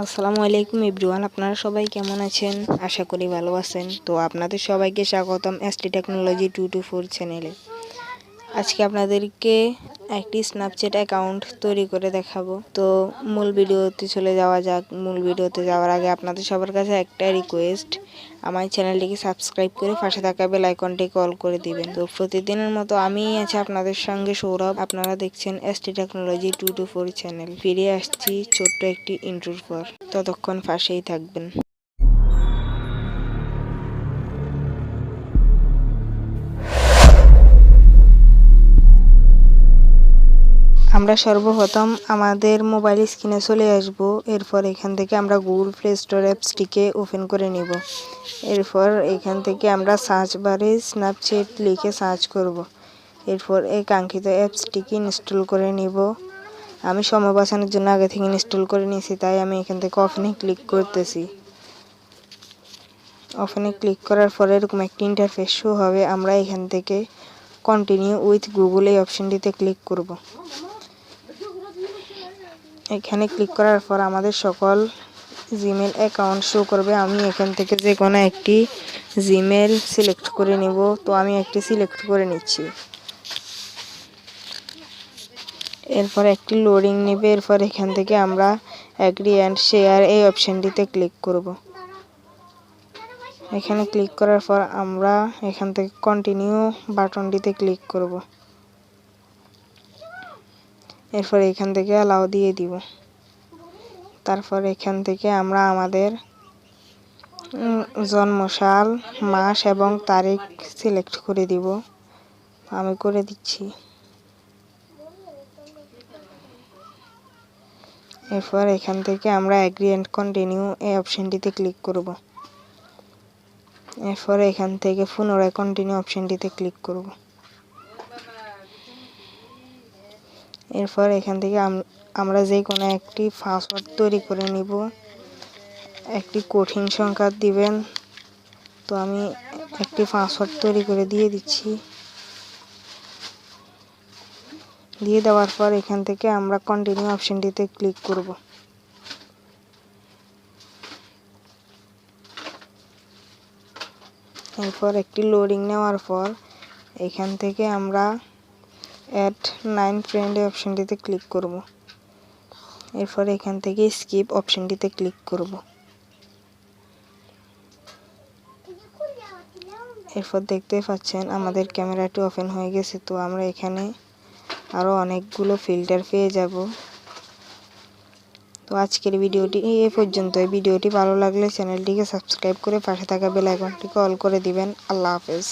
আসসালামু আলাইকুম এভরিওয়ান, আপনারা সবাই কেমন আছেন? আশা করি ভালো আছেন। তো আপনাদের সবাইকে স্বাগতম এসটি টেকনোলজি 224 চ্যানেলে। আজকে আপনাদেরকে একটি স্ন্যাপচ্যাট অ্যাকাউন্ট তৈরি করে দেখাবো। তো মূল ভিডিওতে চলে যাওয়া যাক। মূল ভিডিওতে যাওয়ার আগে আপনাদের সবার কাছে একটা রিকোয়েস্ট, আমার চ্যানেলটিকে সাবস্ক্রাইব করে পাশে থাকা বেল আইকনটি কল করে দিবেন। তো প্রতিদিনের মতো আমি আছি আপনাদের সঙ্গে সৌরভ। আপনারা দেখছেন এসটি টেকনোলজি 224 চ্যানেল। ফিরে আসছি ছোট্ট একটি ইন্ট্রোর পর। ততক্ষণ পাশেই থাকবেন। আমরা সর্বপ্রথম আমাদের মোবাইল স্ক্রিনে চলে আসব। এরপর এখান থেকে আমরা গুগল প্লে স্টোর অ্যাপসটিকে ওপেন করে নিব। এরপর এখান থেকে আমরা সার্চ বারে স্ন্যাপচ্যাট লিখে সার্চ করব। এরপর এই কাঙ্ক্ষিত অ্যাপসটিকে ইনস্টল করে নিব। আমি সময় বাঁচানোর জন্য আগে থেকে ইনস্টল করে নিয়েছি, তাই আমি এখান থেকে ওপেনে ক্লিক করতেছি। ওপেনে ক্লিক করার পরে এরকম একটি ইন্টারফেস শো হবে। আমরা এখান থেকে কন্টিনিউ উইথ গুগল এই অপশনটিতে ক্লিক করব। এখানে ক্লিক করার পর আমাদের সকল জিমেল অ্যাকাউন্ট শো করবে। আমি এখান থেকে যে কোনো একটি জিমেল সিলেক্ট করে নিব। তো আমি একটি সিলেক্ট করে নিচ্ছি। এরপর একটি লোডিং নেবে। এরপর এখান থেকে আমরা অ্যাগ্রি অ্যান্ড শেয়ার এই অপশনটিতে ক্লিক করব। এখানে ক্লিক করার পর আমরা এখান থেকে কন্টিনিউ বাটনটিতে ক্লিক করব। এরপর এখান থেকে অ্যালাউ দিয়ে দিব। তারপর এখান থেকে আমরা আমাদের জন্মসাল, মাস এবং তারিখ সিলেক্ট করে দিব। আমি করে দিচ্ছি। এরপর এখান থেকে আমরা অ্যাগ্রি অ্যান্ড কন্টিনিউ এই অপশনটিতে ক্লিক করব। এরপর এখান থেকে পুনরায় কন্টিনিউ অপশনটিতে ক্লিক করব। এরপর এখান থেকে আমরা যে কোনো একটি পাসওয়ার্ড তৈরি করে নিব। একটি কঠিন সংখ্যা দিবেন। তো আমি একটি পাসওয়ার্ড তৈরি করে দিয়ে দিচ্ছি। দিয়ে দেওয়ার পর এখান থেকে আমরা কন্টিনিউ অপশনটিতে ক্লিক করব। এরপর একটি লোডিং নেওয়ার পর এখান থেকে আমরা অ্যাড 9 ফ্রেন্ড অপশনটিতে ক্লিক করব। এরপর এখান থেকে স্কিপ অপশনটিতে ক্লিক করব। এরপর দেখতে পাচ্ছেন আমাদের ক্যামেরাটি ওপেন হয়ে গেছে। তো আমরা এখানে আরও অনেকগুলো ফিল্টার পেয়ে যাব। তো আজকের ভিডিওটি এ পর্যন্ত। ভিডিওটি ভালো লাগলে চ্যানেলটিকে সাবস্ক্রাইব করে পাশে থাকা বেল আইকনটিকে অল করে দিবেন। আল্লাহ হাফেজ।